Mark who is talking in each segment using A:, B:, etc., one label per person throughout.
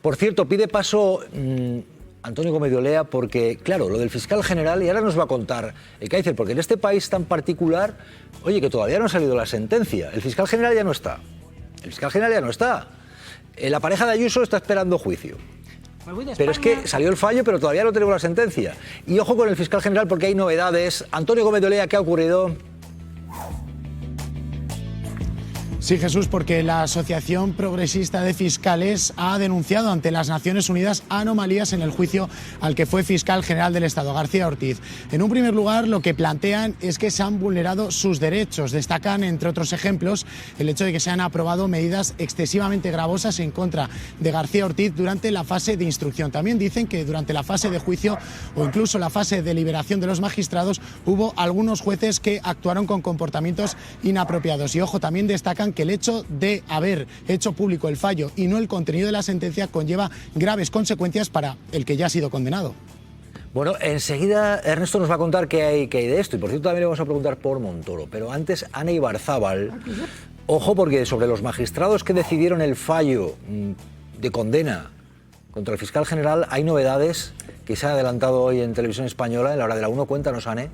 A: Por cierto, pide paso Antonio Gómez de Olea porque, claro, lo del fiscal general, y ahora nos va a contar Kaiser, porque en este país tan particular, oye, que todavía no ha salido la sentencia. El fiscal general ya no está. El fiscal general ya no está. La pareja de Ayuso está esperando juicio. Pero es que salió el fallo, pero todavía no tenemos la sentencia. Y ojo con el fiscal general porque hay novedades. Antonio Gómez de Olea, ¿qué ha ocurrido?
B: Sí, Jesús, porque la Asociación Progresista de Fiscales ha denunciado ante las Naciones Unidas anomalías en el juicio al que fue fiscal general del Estado, García Ortiz. En un primer lugar, lo que plantean es que se han vulnerado sus derechos. Destacan, entre otros ejemplos, el hecho de que se han aprobado medidas excesivamente gravosas en contra de García Ortiz durante la fase de instrucción. También dicen que durante la fase de juicio o incluso la fase de deliberación de los magistrados hubo algunos jueces que actuaron con comportamientos inapropiados. Y ojo, también destacan que el hecho de haber hecho público el fallo y no el contenido de la sentencia conlleva graves consecuencias para el que ya ha sido condenado.
A: Bueno, enseguida Ernesto nos va a contar qué hay de esto. Y por cierto, también le vamos a preguntar por Montoro. Pero antes, Ana Ibarzábal, ojo, porque sobre los magistrados que decidieron el fallo de condena contra el fiscal general hay novedades que se han adelantado hoy en Televisión Española, en la hora de la 1. Cuéntanos, Ane.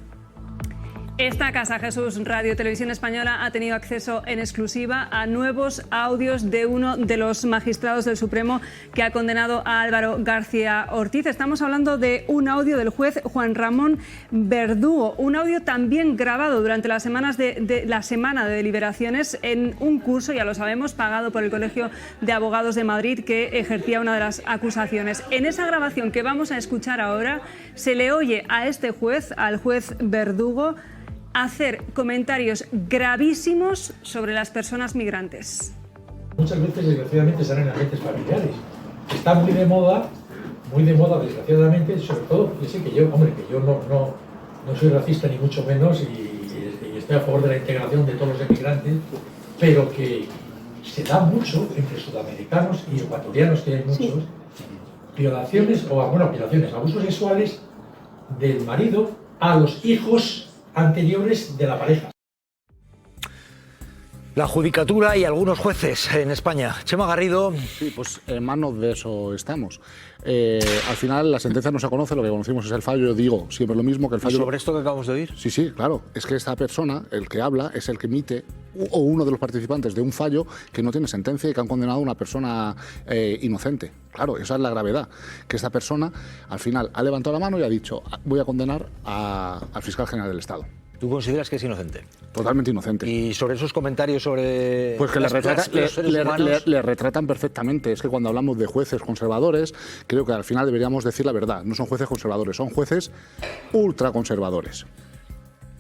C: Esta casa, Jesús, Radio Televisión Española, ha tenido acceso en exclusiva a nuevos audios de uno de los magistrados del Supremo que ha condenado a Álvaro García Ortiz. Estamos hablando de un audio del juez Juan Ramón Verdugo, un audio también grabado durante las semanas la semana de deliberaciones en un curso, ya lo sabemos, pagado por el Colegio de Abogados de Madrid, que ejercía una de las acusaciones. En esa grabación que vamos a escuchar ahora, se le oye a este juez, al juez Verdugo, hacer comentarios gravísimos sobre las personas migrantes.
D: Muchas veces, desgraciadamente, salen en ambientes familiares. Está muy de moda, desgraciadamente, sobre todo, fíjese que yo, no soy racista ni mucho menos y estoy a favor de la integración de todos los emigrantes, pero que se da mucho entre sudamericanos y ecuatorianos, que hay muchos, violaciones, abusos sexuales del marido a los hijos anteriores de la pareja.
A: La judicatura y algunos jueces en España. Chema Garrido.
E: Sí, pues en manos de eso estamos. Al final la sentencia no se conoce, lo que conocimos es el fallo. Yo digo siempre lo mismo que el fallo.
A: ¿Y sobre esto que acabamos de oír?
E: Sí, claro. Es que esta persona, el que habla, es el que emite, o uno de los participantes de un fallo que no tiene sentencia y que han condenado a una persona inocente. Claro, esa es la gravedad. Que esta persona, al final, ha levantado la mano y ha dicho: voy a condenar al fiscal general del Estado.
A: ¿Tú consideras que es inocente?
E: Totalmente inocente.
A: ¿Y sobre esos comentarios sobre
E: pues que le retratan perfectamente? Es que cuando hablamos de jueces conservadores, creo que al final deberíamos decir la verdad. No son jueces conservadores, son jueces ultraconservadores.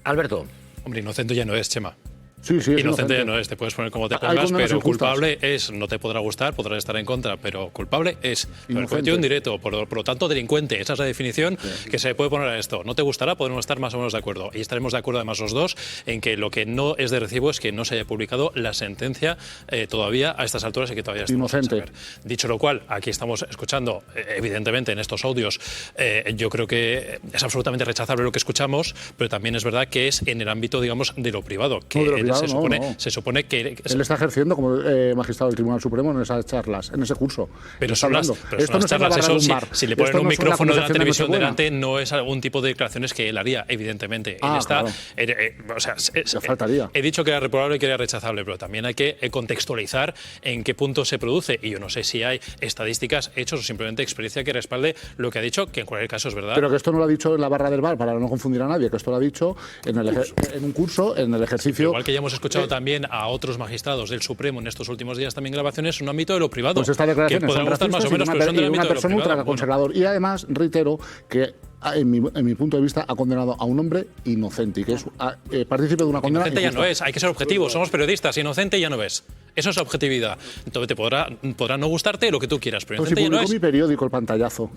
A: Alberto.
F: Hombre, inocente ya no es, Chema.
E: Sí,
F: inocente ya no es, te puedes poner como te pongas, pero culpable es, no te podrá gustar, podrás estar en contra, pero culpable es. Cometido un directo, por lo tanto delincuente, esa es la definición que se puede poner a esto. No te gustará, podemos estar más o menos de acuerdo. Y estaremos de acuerdo además los dos en que lo que no es de recibo es que no se haya publicado la sentencia todavía a estas alturas y que todavía estamos sin saber. Dicho lo cual, aquí estamos escuchando, evidentemente en estos audios, yo creo que es absolutamente rechazable lo que escuchamos, pero también es verdad que es en el ámbito, digamos, de lo privado, que se supone que
E: él está ejerciendo como magistrado del Tribunal Supremo en esas charlas, en ese curso.
F: Pero son las charlas, eso, si le ponen un micrófono de la televisión delante, no es algún tipo de declaraciones que él haría, evidentemente. Él está,
E: faltaría.
F: He dicho que era reprobable y que era rechazable, pero también hay que contextualizar en qué punto se produce. Y yo no sé si hay estadísticas, hechos o simplemente experiencia que respalde lo que ha dicho, que en cualquier caso es verdad.
E: Pero que esto no lo ha dicho en la barra del bar, para no confundir a nadie, que esto lo ha dicho en un curso, en el ejercicio.
F: Igual que ya hemos escuchado también a otros magistrados del Supremo en estos últimos días también grabaciones, un ámbito de lo privado.
E: Pues estas declaraciones
F: que podrán gustar más o menos, pero son del ámbito de lo privado.
E: Una persona ultraconservador. Y además, reitero que en mi punto de vista ha condenado a un hombre inocente y que es partícipe de una condena.
F: Inocente ya no es, hay que ser objetivos, somos periodistas, inocente ya no es. Eso es objetividad. Entonces te podrá no gustarte lo que tú quieras, pero inocente ya no es.
E: Mi periódico, El Pantallazo.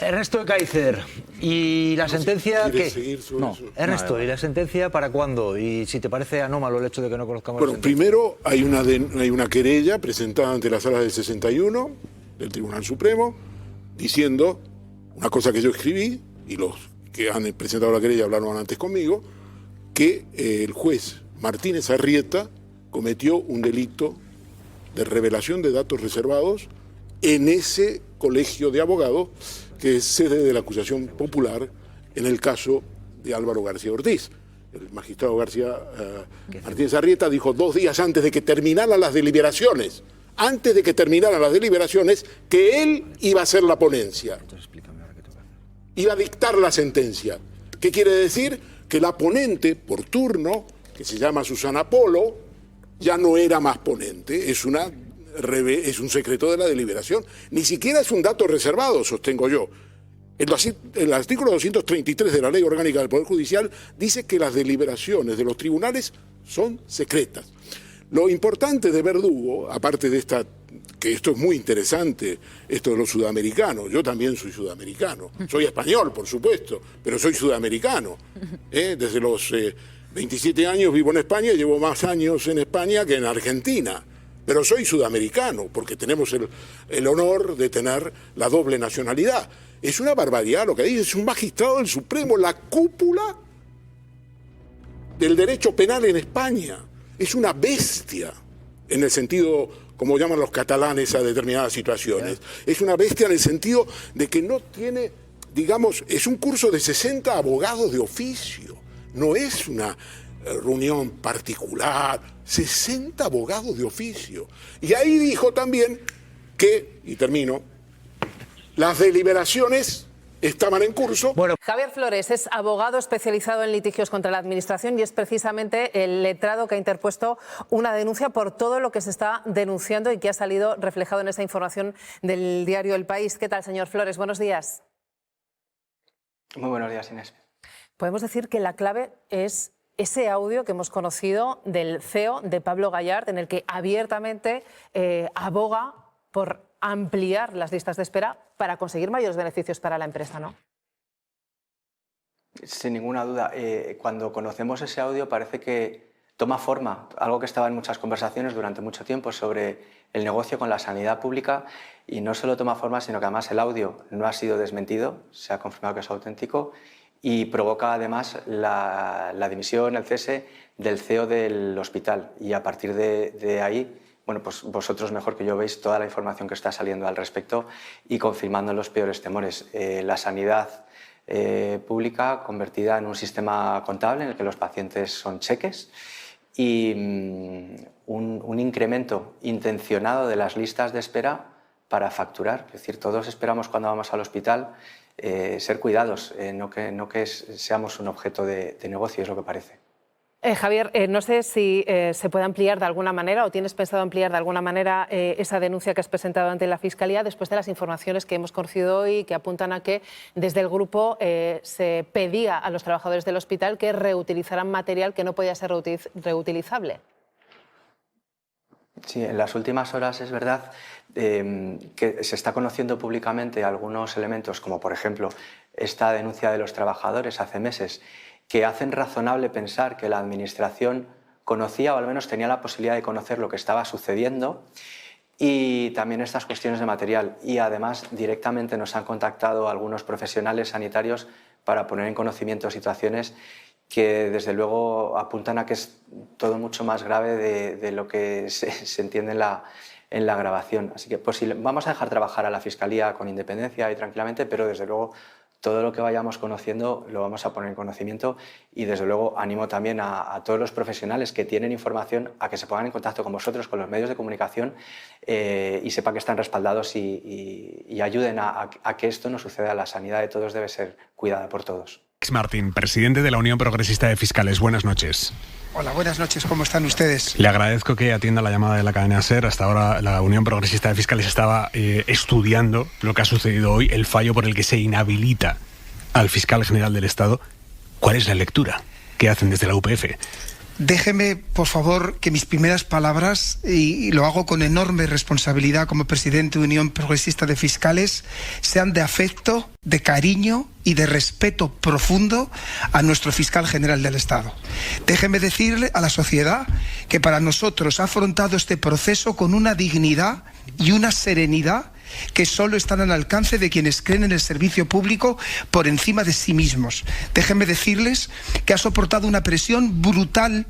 A: Ernesto Kaiser, ¿y la sentencia qué? No, Ernesto, ¿y la sentencia para cuándo? Y si te parece anómalo el hecho de que no conozcamos.
G: Bueno, primero hay una querella presentada ante la sala del 61 del Tribunal Supremo diciendo una cosa que yo escribí y los que han presentado la querella hablaron antes conmigo, que el juez Martínez Arrieta cometió un delito de revelación de datos reservados en ese colegio de abogados que es sede de la acusación popular en el caso de Álvaro García Ortiz. El magistrado García Martínez Arrieta dijo 2 días antes de que terminaran las deliberaciones, que él iba a hacer la ponencia, iba a dictar la sentencia. ¿Qué quiere decir? Que la ponente por turno, que se llama Susana Polo, ya no era más ponente, es un secreto de la deliberación. Ni siquiera es un dato reservado, sostengo yo. El artículo 233 de la Ley Orgánica del Poder Judicial dice que las deliberaciones de los tribunales son secretas. Lo importante de Verdugo, aparte de que esto es muy interesante, esto de los sudamericanos, yo también soy sudamericano, soy español, por supuesto, pero soy sudamericano. Desde los 27 años vivo en España, llevo más años en España que en Argentina, pero soy sudamericano, porque tenemos el honor de tener la doble nacionalidad. Es una barbaridad lo que dice, es un magistrado del Supremo, la cúpula del derecho penal en España. Es una bestia, en el sentido, como llaman los catalanes a determinadas situaciones. Es una bestia en el sentido de que no tiene, digamos, es un curso de 60 abogados de oficio. No es una reunión particular, 60 abogados de oficio. Y ahí dijo también que, y termino, las deliberaciones estaban en curso.
H: Bueno. Javier Flores es abogado especializado en litigios contra la Administración y es precisamente el letrado que ha interpuesto una denuncia por todo lo que se está denunciando y que ha salido reflejado en esa información del diario El País. ¿Qué tal, señor Flores? Buenos días.
I: Muy buenos días, Inés.
H: Podemos decir que la clave es ese audio que hemos conocido del CEO de Pablo Gallard, en el que abiertamente aboga por ampliar las listas de espera para conseguir mayores beneficios para la empresa, ¿no?
I: Sin ninguna duda. Cuando conocemos ese audio parece que toma forma, algo que estaba en muchas conversaciones durante mucho tiempo sobre el negocio con la sanidad pública, y no solo toma forma, sino que además el audio no ha sido desmentido, se ha confirmado que es auténtico y provoca además la dimisión, el cese del CEO del hospital, y a partir de ahí, bueno, pues vosotros mejor que yo veis toda la información que está saliendo al respecto y confirmando los peores temores. La sanidad pública convertida en un sistema contable en el que los pacientes son cheques y un incremento intencionado de las listas de espera para facturar. Es decir, todos esperamos cuando vamos al hospital ser cuidados, no que seamos un objeto de negocio, es lo que parece.
H: Javier, no sé si se puede ampliar de alguna manera o tienes pensado ampliar de alguna manera esa denuncia que has presentado ante la Fiscalía después de las informaciones que hemos conocido hoy que apuntan a que desde el grupo se pedía a los trabajadores del hospital que reutilizaran material que no podía ser reutilizable.
I: Sí, en las últimas horas es verdad que se está conociendo públicamente algunos elementos, como por ejemplo esta denuncia de los trabajadores hace meses, que hacen razonable pensar que la Administración conocía o al menos tenía la posibilidad de conocer lo que estaba sucediendo, y también estas cuestiones de material. Y además directamente nos han contactado algunos profesionales sanitarios para poner en conocimiento situaciones que desde luego apuntan a que es todo mucho más grave de lo que se entiende en la grabación. Así que pues, vamos a dejar trabajar a la Fiscalía con independencia y tranquilamente, pero desde luego todo lo que vayamos conociendo lo vamos a poner en conocimiento, y desde luego animo también a todos los profesionales que tienen información a que se pongan en contacto con vosotros, con los medios de comunicación, y sepan que están respaldados y ayuden a que esto no suceda. La sanidad de todos debe ser cuidada por todos.
J: Martín, presidente de la Unión Progresista de Fiscales. Buenas noches.
K: Hola, buenas noches. ¿Cómo están ustedes?
J: Le agradezco que atienda la llamada de la cadena SER. Hasta ahora la Unión Progresista de Fiscales estaba estudiando lo que ha sucedido hoy, el fallo por el que se inhabilita al fiscal general del Estado. ¿Cuál es la lectura que hacen desde la UPF?
K: Déjeme, por favor, que mis primeras palabras, y lo hago con enorme responsabilidad como presidente de Unión Progresista de Fiscales, sean de afecto, de cariño y de respeto profundo a nuestro fiscal general del Estado. Déjeme decirle a la sociedad que para nosotros ha afrontado este proceso con una dignidad y una serenidad que solo están al alcance de quienes creen en el servicio público por encima de sí mismos. Déjenme decirles que ha soportado una presión brutal,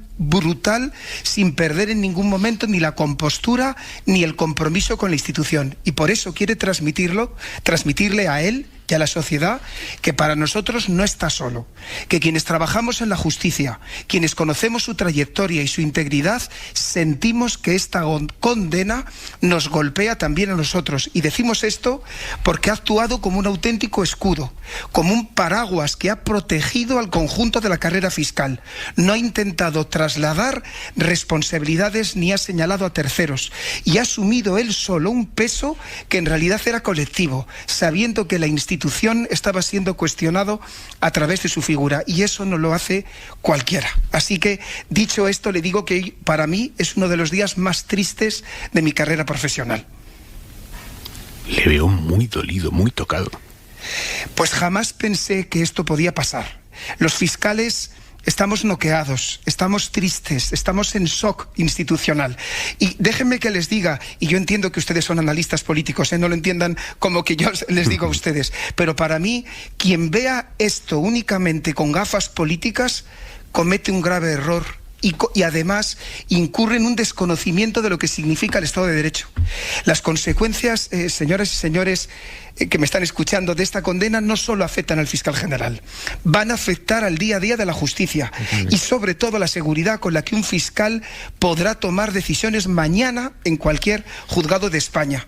K: sin perder en ningún momento ni la compostura ni el compromiso con la institución. Y por eso quiere transmitirle a él y a la sociedad que para nosotros no está solo, que quienes trabajamos en la justicia, quienes conocemos su trayectoria y su integridad, sentimos que esta condena nos golpea también a nosotros. Y decimos esto porque ha actuado como un auténtico escudo, como un paraguas que ha protegido al conjunto de la carrera fiscal. No ha intentado trasladar responsabilidades ni ha señalado a terceros y ha asumido él solo un peso que en realidad era colectivo, sabiendo que la institución estaba siendo cuestionado a través de su figura, y eso no lo hace cualquiera. Así que, dicho esto, le digo que para mí es uno de los días más tristes de mi carrera profesional.
J: Le veo muy dolido, muy tocado.
K: Pues jamás pensé que esto podía pasar. Los fiscales estamos noqueados, estamos tristes, estamos en shock institucional. Y déjenme que les diga, y yo entiendo que ustedes son analistas políticos, no lo entiendan como que yo les digo a ustedes, pero para mí, quien vea esto únicamente con gafas políticas, comete un grave error y además incurre en un desconocimiento de lo que significa el Estado de Derecho. Las consecuencias, señoras y señores que me están escuchando, de esta condena no solo afectan al fiscal general, van a afectar al día a día de la justicia y sobre todo la seguridad con la que un fiscal podrá tomar decisiones mañana en cualquier juzgado de España.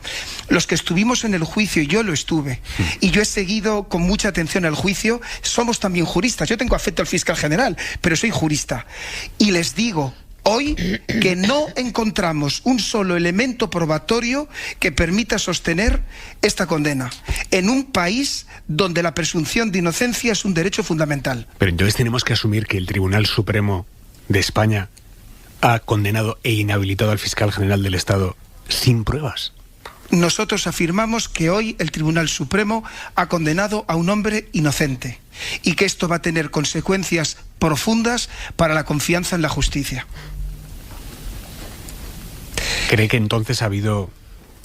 K: Los que estuvimos en el juicio, y yo lo estuve, y yo he seguido con mucha atención el juicio, somos también juristas. Yo tengo afecto al fiscal general, pero soy jurista. Y les digo hoy que no encontramos un solo elemento probatorio que permita sostener esta condena en un país donde la presunción de inocencia es un derecho fundamental.
J: Pero entonces tenemos que asumir que el Tribunal Supremo de España ha condenado e inhabilitado al fiscal general del Estado sin pruebas.
K: Nosotros afirmamos que hoy el Tribunal Supremo ha condenado a un hombre inocente y que esto va a tener consecuencias profundas para la confianza en la justicia.
J: ¿Cree que entonces ha habido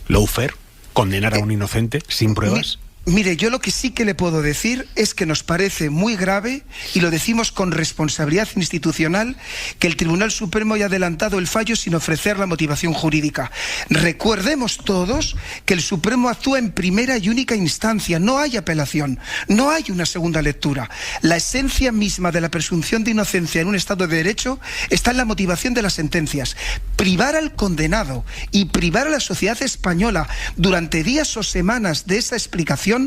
J: lawfare, condenar a un inocente sin pruebas?
K: Mire, yo lo que sí que le puedo decir es que nos parece muy grave, y lo decimos con responsabilidad institucional, que el Tribunal Supremo haya adelantado el fallo sin ofrecer la motivación jurídica. Recordemos todos que el Supremo actúa en primera y única instancia, no hay apelación, no hay una segunda lectura. La esencia misma de la presunción de inocencia en un Estado de Derecho está en la motivación de las sentencias. Privar al condenado y privar a la sociedad española durante días o semanas de esa explicación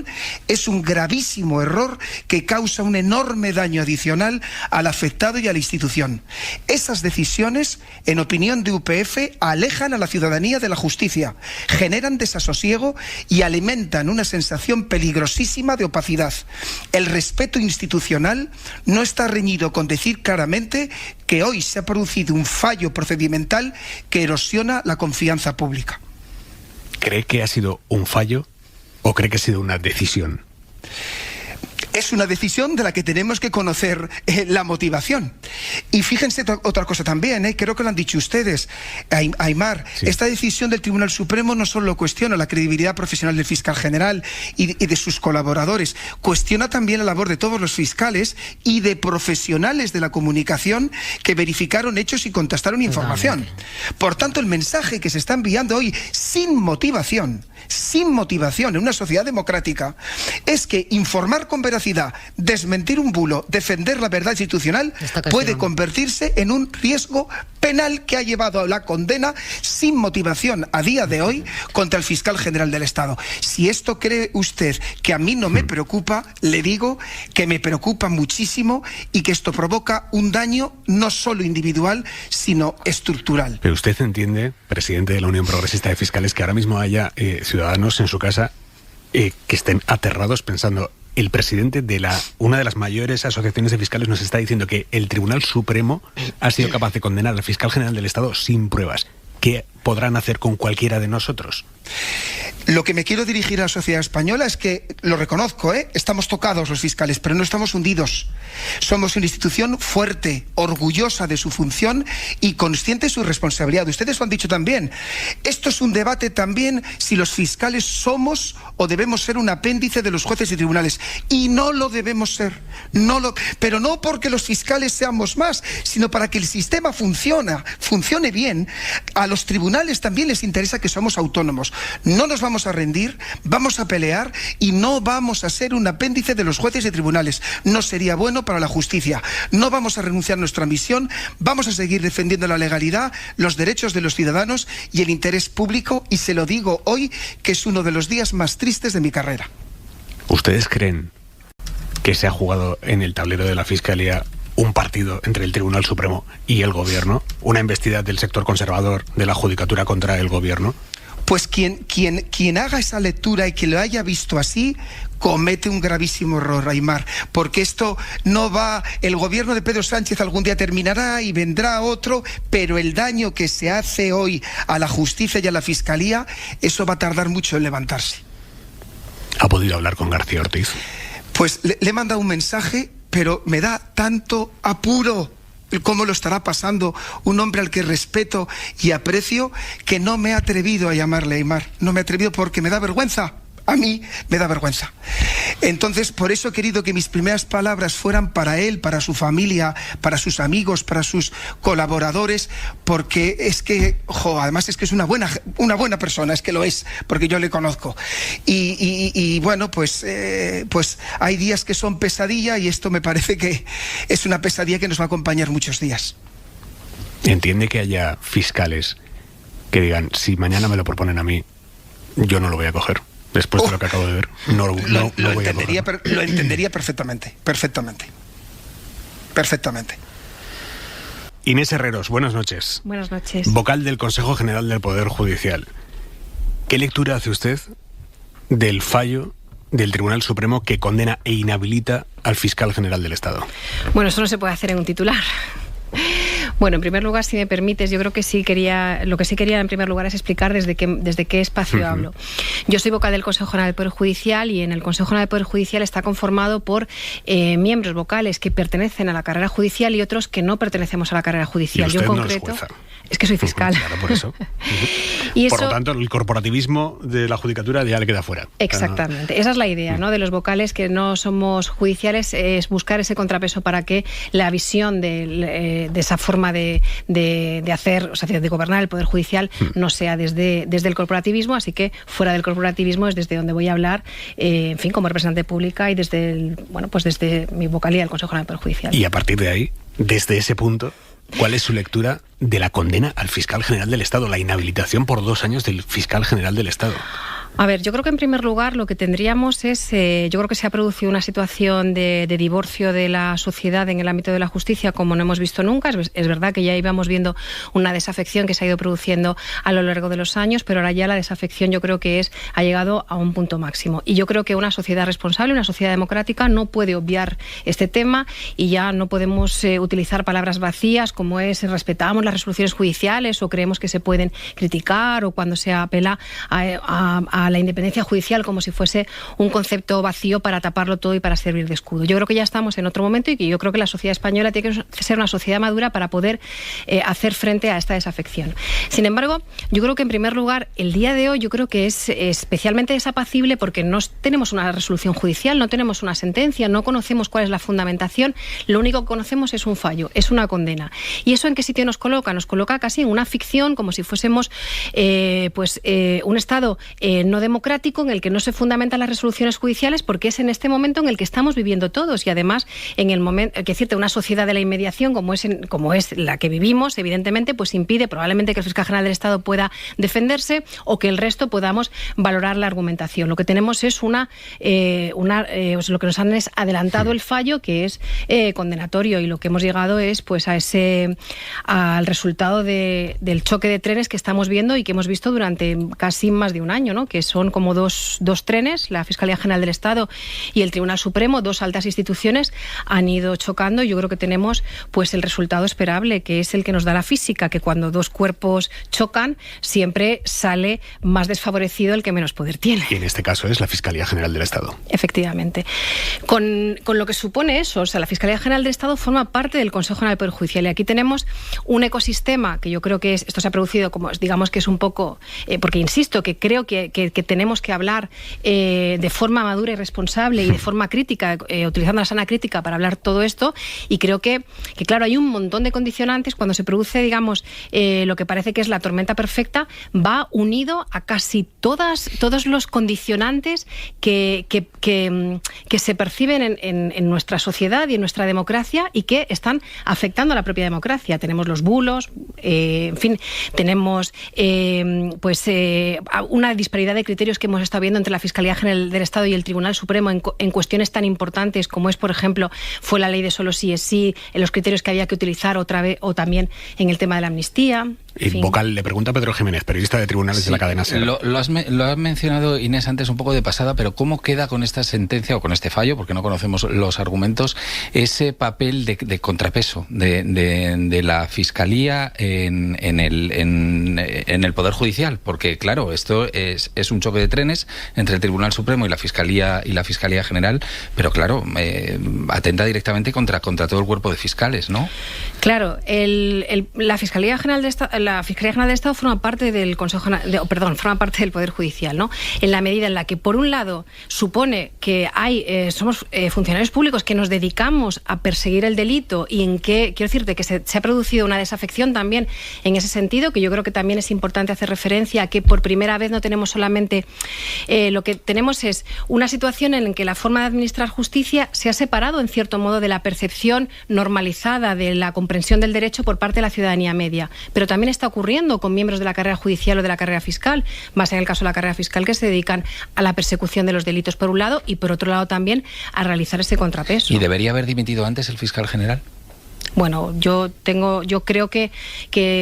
K: es un gravísimo error que causa un enorme daño adicional al afectado y a la institución. Esas decisiones, en opinión de UPF, alejan a la ciudadanía de la justicia, generan desasosiego y alimentan una sensación peligrosísima de opacidad. El respeto institucional no está reñido con decir claramente que hoy se ha producido un fallo procedimental que erosiona la confianza pública.
J: ¿Cree que ha sido un fallo o cree que ha sido una decisión?
K: Es una decisión de la que tenemos que conocer la motivación. Y fíjense otra cosa también, creo que lo han dicho ustedes, Aimar, sí. Esta decisión del Tribunal Supremo no solo cuestiona la credibilidad profesional del fiscal general y de sus colaboradores, cuestiona también la labor de todos los fiscales y de profesionales de la comunicación que verificaron hechos y contrastaron información. Por tanto, el mensaje que se está enviando hoy sin motivación en una sociedad democrática es que informar con veracidad, desmentir un bulo, defender la verdad institucional puede convertirse en un riesgo penal que ha llevado a la condena sin motivación a día de hoy contra el fiscal general del Estado. Si esto cree usted que a mí no me preocupa, le digo que me preocupa muchísimo y que esto provoca un daño no solo individual, sino estructural.
J: Pero usted entiende, presidente de la Unión Progresista de Fiscales, que ahora mismo haya ciudadanos en su casa que estén aterrados pensando: el presidente de una de las mayores asociaciones de fiscales nos está diciendo que el Tribunal Supremo ha sido capaz de condenar al fiscal general del Estado sin pruebas. ¿Qué podrán hacer con cualquiera de nosotros?
K: Lo que me quiero dirigir a la sociedad española es que, lo reconozco, estamos tocados los fiscales, pero no estamos hundidos. Somos una institución fuerte, orgullosa de su función y consciente de su responsabilidad. Ustedes lo han dicho también. Esto es un debate también si los fiscales somos o debemos ser un apéndice de los jueces y tribunales. Y no lo debemos ser. Pero no porque los fiscales seamos más, sino para que el sistema funcione bien. A los tribunales también les interesa que somos autónomos. No nos vamos a rendir, vamos a pelear y no vamos a ser un apéndice de los jueces y tribunales. No sería bueno para la justicia. No vamos a renunciar a nuestra misión, vamos a seguir defendiendo la legalidad, los derechos de los ciudadanos y el interés público, y se lo digo hoy, que es uno de los días más tristes de mi carrera.
J: ¿Ustedes creen que se ha jugado en el tablero de la Fiscalía un partido entre el Tribunal Supremo y el Gobierno? ¿Una embestida del sector conservador de la Judicatura contra el Gobierno?
K: Pues quien haga esa lectura y que lo haya visto así, comete un gravísimo error, Aimar, porque esto no va... El gobierno de Pedro Sánchez algún día terminará y vendrá otro, pero el daño que se hace hoy a la justicia y a la Fiscalía, eso va a tardar mucho en levantarse.
J: ¿Ha podido hablar con García Ortiz?
K: Pues le he mandado un mensaje, pero me da tanto apuro cómo lo estará pasando un hombre al que respeto y aprecio, que no me he atrevido a llamarle Aimar. No me he atrevido porque me da vergüenza. A mí me da vergüenza. Entonces, por eso he querido que mis primeras palabras fueran para él, para su familia, para sus amigos, para sus colaboradores, porque es que, además es que es una buena persona, es que lo es, porque yo le conozco. Y bueno, pues hay días que son pesadilla, y esto me parece que es una pesadilla que nos va a acompañar muchos días.
J: ¿Entiende que haya fiscales que digan, si mañana me lo proponen a mí, yo no lo voy a coger? Después de lo que acabo de ver, no voy a coger.
K: Lo entendería perfectamente.
J: Inés Herreros, buenas noches.
H: Buenas noches.
J: Vocal del Consejo General del Poder Judicial. ¿Qué lectura hace usted del fallo del Tribunal Supremo que condena e inhabilita al fiscal general del Estado?
H: Bueno, eso no se puede hacer en un titular. Bueno, en primer lugar, si me permites, yo creo que lo que sí quería en primer lugar es explicar desde qué espacio hablo. Yo soy vocal del Consejo General del Poder Judicial, y en el Consejo General del Poder Judicial está conformado por miembros vocales que pertenecen a la carrera judicial y otros que no pertenecemos a la carrera judicial.
J: ¿Y usted
H: yo en concreto,
J: no es jueza?
H: Es que soy fiscal.
J: Claro, por eso.
H: Y
J: por lo tanto, el corporativismo de la judicatura ya le queda fuera.
H: Exactamente. Esa es la idea, ¿no?, de los vocales que no somos judiciales, es buscar ese contrapeso para que la visión de esa forma de hacer, o sea, de gobernar el Poder Judicial no sea desde el corporativismo. Así que fuera del corporativismo es desde donde voy a hablar, en fin, como representante pública y desde mi vocalía del Consejo General del Poder Judicial.
J: Y a partir de ahí, desde ese punto, ¿cuál es su lectura de la condena al fiscal general del Estado, la inhabilitación por 2 años del fiscal general del Estado?
H: A ver, yo creo que en primer lugar lo que tendríamos es, yo creo que se ha producido una situación de divorcio de la sociedad en el ámbito de la justicia como no hemos visto nunca. Es verdad que ya íbamos viendo una desafección que se ha ido produciendo a lo largo de los años, pero ahora ya la desafección yo creo que ha llegado a un punto máximo. Y yo creo que una sociedad responsable, una sociedad democrática no puede obviar este tema, y ya no podemos utilizar palabras vacías como es respetamos las resoluciones judiciales o creemos que se pueden criticar, o cuando se apela a la independencia judicial como si fuese un concepto vacío para taparlo todo y para servir de escudo. Yo creo que ya estamos en otro momento y que yo creo que la sociedad española tiene que ser una sociedad madura para poder hacer frente a esta desafección. Sin embargo, yo creo que en primer lugar el día de hoy yo creo que es especialmente desapacible porque no tenemos una resolución judicial, no tenemos una sentencia, no conocemos cuál es la fundamentación, lo único que conocemos es un fallo, es una condena. ¿Y eso en qué sitio nos coloca? Nos coloca casi en una ficción, como si fuésemos un Estado no democrático en el que no se fundamentan las resoluciones judiciales, porque es en este momento en el que estamos viviendo todos, y además en el momento que decirte una sociedad de la inmediación como es la que vivimos, evidentemente pues impide probablemente que el fiscal general del Estado pueda defenderse o que el resto podamos valorar la argumentación. Lo que tenemos es lo que nos han es adelantado el fallo, que es condenatorio, y lo que hemos llegado es pues al resultado del choque de trenes que estamos viendo y que hemos visto durante casi más de un año, ¿no?, que que son como dos trenes, la Fiscalía General del Estado y el Tribunal Supremo, dos altas instituciones, han ido chocando. Yo creo que tenemos pues el resultado esperable, que es el que nos da la física, que cuando dos cuerpos chocan siempre sale más desfavorecido el que menos poder tiene.
J: Y en este caso es la Fiscalía General del Estado.
H: Efectivamente. Con lo que supone eso, o sea, la Fiscalía General del Estado forma parte del Consejo General del Poder Judicial, y aquí tenemos un ecosistema que yo creo que esto se ha producido como, digamos que es un poco, porque insisto, que creo que tenemos que hablar de forma madura y responsable y de forma crítica, utilizando la sana crítica para hablar todo esto, y creo que claro, hay un montón de condicionantes. Cuando se produce, digamos, lo que parece que es la tormenta perfecta, va unido a casi todos los condicionantes que se perciben en nuestra sociedad y en nuestra democracia y que están afectando a la propia democracia. Tenemos los bulos, en fin, tenemos una disparidad de criterios que hemos estado viendo entre la Fiscalía General del Estado y el Tribunal Supremo en cuestiones tan importantes como es, por ejemplo, fue la ley de solo sí es sí, en los criterios que había que utilizar otra vez, o también en el tema de la amnistía.
J: Vocal, le pregunta a Pedro Jiménez, periodista de Tribunales de la cadena SER.
L: Lo has mencionado, Inés, antes un poco de pasada, pero ¿cómo queda con esta sentencia o con este fallo, porque no conocemos los argumentos, ese papel de contrapeso de la Fiscalía en el Poder Judicial? Porque, claro, esto es un choque de trenes entre el Tribunal Supremo y la Fiscalía General, pero, claro, atenta directamente contra todo el cuerpo de fiscales, ¿no?
H: Claro, la Fiscalía General del Estado forma parte del forma parte del Poder Judicial, ¿no? En la medida en la que, por un lado, supone que somos funcionarios públicos que nos dedicamos a perseguir el delito, y en que, quiero decirte, que se ha producido una desafección también en ese sentido, que yo creo que también es importante hacer referencia a que por primera vez no tenemos solamente lo que tenemos es una situación en la que la forma de administrar justicia se ha separado en cierto modo de la percepción normalizada de la comprensión del derecho por parte de la ciudadanía media, pero también está ocurriendo con miembros de la carrera judicial o de la carrera fiscal, más en el caso de la carrera fiscal, que se dedican a la persecución de los delitos por un lado y por otro lado también a realizar ese contrapeso.
L: ¿Y debería haber dimitido antes el fiscal general?
H: Bueno, yo creo que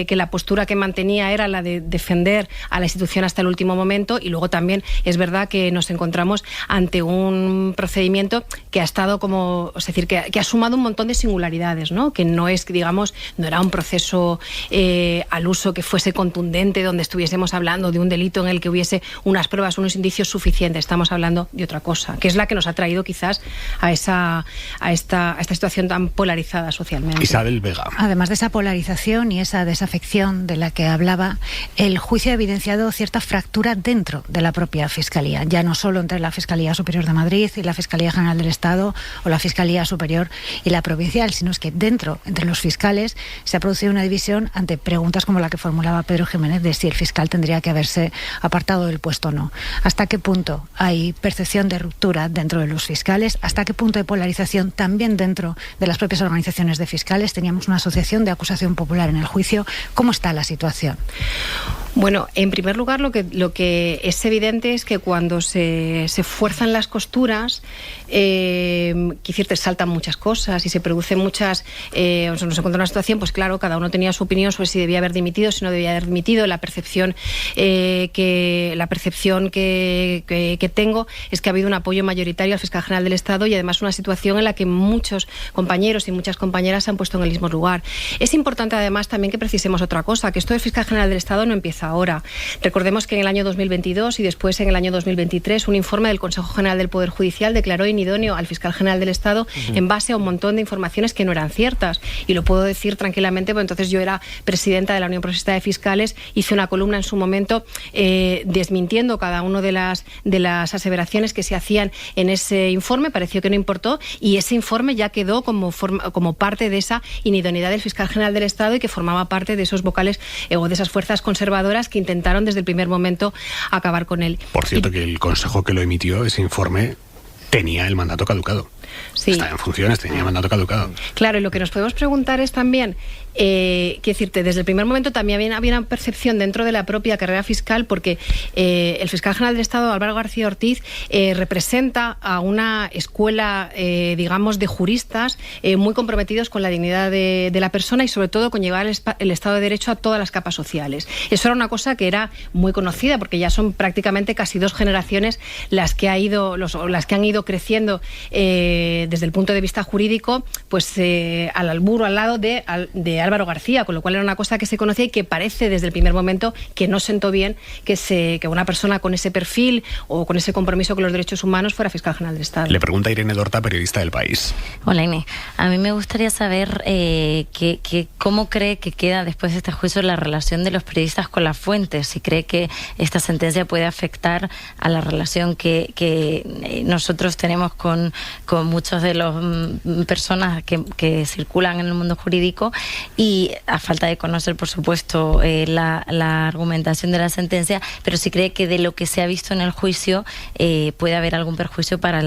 H: la postura que mantenía era la de defender a la institución hasta el último momento, y luego también es verdad que nos encontramos ante un procedimiento que ha estado que ha sumado un montón de singularidades, ¿no? Que no es, digamos, no era un proceso al uso que fuese contundente, donde estuviésemos hablando de un delito en el que hubiese unas pruebas, unos indicios suficientes. Estamos hablando de otra cosa, que es la que nos ha traído quizás a esta situación tan polarizada socialmente.
J: Isabel Vega.
M: Además de esa polarización y esa desafección de la que hablaba, el juicio ha evidenciado cierta fractura dentro de la propia Fiscalía, ya no solo entre la Fiscalía Superior de Madrid y la Fiscalía General del Estado o la Fiscalía Superior y la provincial, sino es que entre los fiscales, se ha producido una división ante preguntas como la que formulaba Pedro Jiménez de si el fiscal tendría que haberse apartado del puesto o no. ¿Hasta qué punto hay percepción de ruptura dentro de los fiscales? ¿Hasta qué punto hay polarización también dentro de las propias organizaciones de fiscales? Teníamos una asociación de acusación popular en el juicio. ¿Cómo está la situación?
H: Bueno, en primer lugar, lo que es evidente es que cuando se fuerzan las costuras, te saltan muchas cosas y se producen muchas... nos encontramos en una situación, pues claro, cada uno tenía su opinión sobre si debía haber dimitido, si no debía haber dimitido. La percepción que tengo es que ha habido un apoyo mayoritario al fiscal general del Estado, y además una situación en la que muchos compañeros y muchas compañeras se han puesto en el mismo lugar. Es importante además también que precisemos otra cosa, que esto del fiscal general del Estado no empieza ahora. Recordemos que en el año 2022 y después en el año 2023 un informe del Consejo General del Poder Judicial declaró inidóneo al fiscal general del Estado en base a un montón de informaciones que no eran ciertas, y lo puedo decir tranquilamente porque entonces yo era presidenta de la Unión Progresista de Fiscales, hice una columna en su momento desmintiendo cada una de las aseveraciones que se hacían en ese informe. Pareció que no importó, y ese informe ya quedó como parte de esa inidoneidad del fiscal general del Estado, y que formaba parte de esos vocales o de esas fuerzas conservadoras que intentaron desde el primer momento acabar con él.
J: Por cierto, que el Consejo que lo emitió, ese informe, tenía el mandato caducado.
H: Sí.
J: Está en funciones, tenía mandato caducado.
H: Claro, y lo que nos podemos preguntar es también, quiero decirte, desde el primer momento también había una percepción dentro de la propia carrera fiscal, porque el fiscal general del Estado, Álvaro García Ortiz, representa a una escuela, digamos, de juristas muy comprometidos con la dignidad de la persona y sobre todo con llevar el Estado de Derecho a todas las capas sociales. Eso era una cosa que era muy conocida, porque ya son prácticamente casi 2 generaciones las que han ido creciendo desde el punto de vista jurídico, pues al albur, al lado de Álvaro García, con lo cual era una cosa que se conocía y que parece desde el primer momento que no sentó bien que una persona con ese perfil o con ese compromiso con los derechos humanos fuera fiscal general del Estado.
J: Le pregunta Irene Dorta, periodista del País.
N: Hola, Inés. A mí me gustaría saber cómo cree que queda después de este juicio la relación de los periodistas con las fuentes, si cree que esta sentencia puede afectar a la relación que nosotros tenemos con muchos de las personas que circulan en el mundo jurídico, y a falta de conocer, por supuesto, la argumentación de la sentencia, pero si cree que de lo que se ha visto en el juicio puede haber algún perjuicio para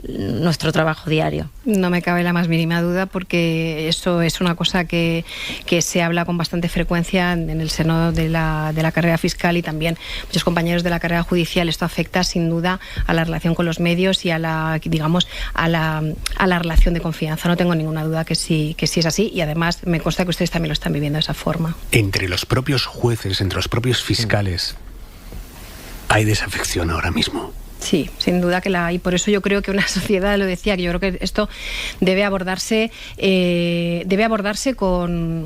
N: nuestro trabajo diario.
H: No me cabe la más mínima duda, porque eso es una cosa que se habla con bastante frecuencia en el seno de la carrera fiscal y también muchos compañeros de la carrera judicial. Esto afecta sin duda a la relación con los medios y a la relación de confianza. No tengo ninguna duda que sí es así, y además me consta que ustedes también lo están viviendo de esa forma.
J: Entre los propios jueces, entre los propios fiscales, ¿hay desafección ahora mismo?
H: Sí, sin duda que la hay. Por eso yo creo que una sociedad, lo decía, que yo creo que esto debe abordarse con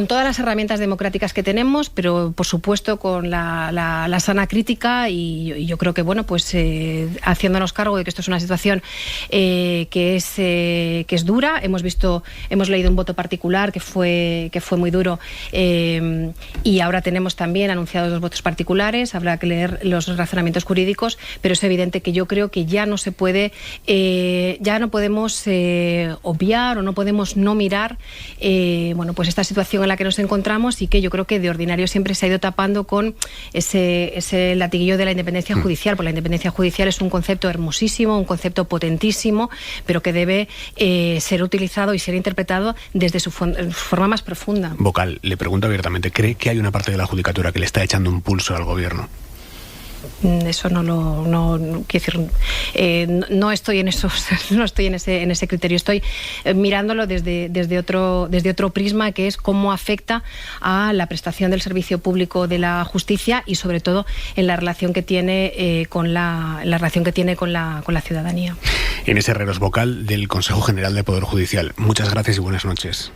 H: todas las herramientas democráticas que tenemos, pero por supuesto con la sana crítica, y yo creo que haciéndonos cargo de que esto es una situación que es dura. Hemos leído un voto particular que fue muy duro, y ahora tenemos también anunciados 2 votos particulares. Habrá que leer los razonamientos jurídicos, pero es evidente que yo creo que ya no podemos obviar o no podemos no mirar pues esta situación en la que nos encontramos, y que yo creo que de ordinario siempre se ha ido tapando con ese latiguillo de la independencia judicial, porque la independencia judicial es un concepto hermosísimo, un concepto potentísimo, pero que debe ser utilizado y ser interpretado desde su forma más profunda.
J: Vocal, le pregunto abiertamente, ¿cree que hay una parte de la judicatura que le está echando un pulso al gobierno?
H: Eso quiero decir, no estoy en ese criterio. Estoy mirándolo desde otro prisma, que es cómo afecta a la prestación del servicio público de la justicia, y sobre todo en la relación que tiene con la ciudadanía.
J: Inés Herreros, vocal del Consejo General del Poder Judicial. Muchas gracias y buenas noches.